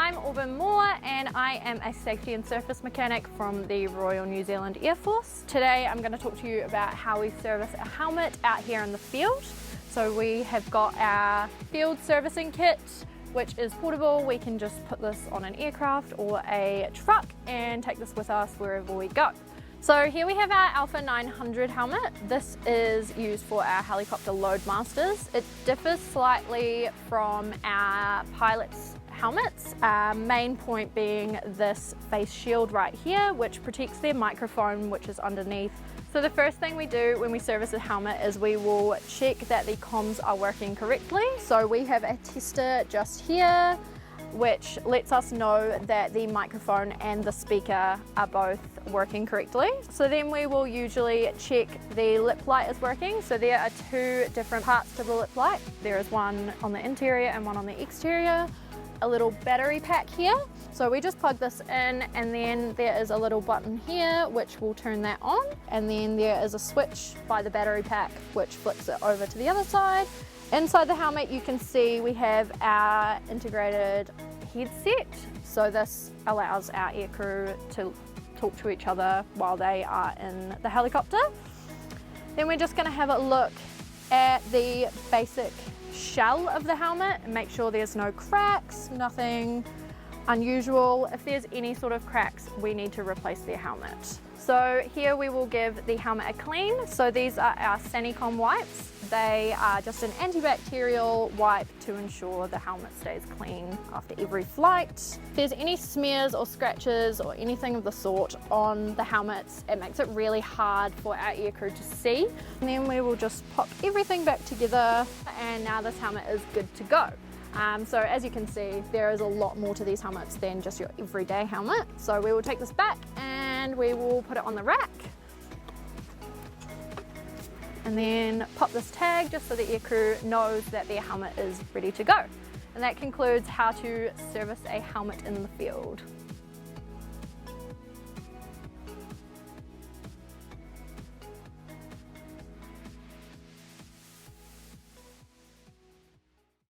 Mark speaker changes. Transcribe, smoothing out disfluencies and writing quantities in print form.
Speaker 1: I'm Aubin and I am a safety and surface mechanic from the Royal New Zealand Air Force. Today I'm going to talk to you about how we service a helmet out here in the field. So we have got our field servicing kit, which is portable. We can just put this on an aircraft or a truck and take this with us wherever we go. So here we have our Alpha 900 helmet. This is used for our helicopter loadmasters. It differs slightly from our pilot's helmets, main point being this face shield right here, which protects their microphone, which is underneath. So the first thing we do when we service a helmet is we will check that the comms are working correctly. So we have a tester just here, which lets us know that the microphone and the speaker are both working correctly. So then we will usually check the lip light is working. So there are two different parts to the lip light. There is one on the interior and one on the exterior. A little battery pack here. So we just plug this in, and then there is a little button here which will turn that on, and then there is a switch by the battery pack which flips it over to the other side. Inside the helmet you can see we have our integrated headset. So this allows our aircrew to talk to each other while they are in the helicopter. Then we're just going to have a look at the basic shell of the helmet and make sure there's no cracks, nothing unusual. If there's any sort of cracks, we need to replace the helmet. So here we will give the helmet a clean. So these are our Sanicom wipes. They are just an antibacterial wipe to ensure the helmet stays clean after every flight. If there's any smears or scratches or anything of the sort on the helmets, it makes it really hard for our aircrew to see. And then we will just pop everything back together, and now this helmet is good to go. So as you can see, there is a lot more to these helmets than just your everyday helmet. So we will take this back and we will put it on the rack. And then pop this tag just so the aircrew knows that their helmet is ready to go. And that concludes how to service a helmet in the field.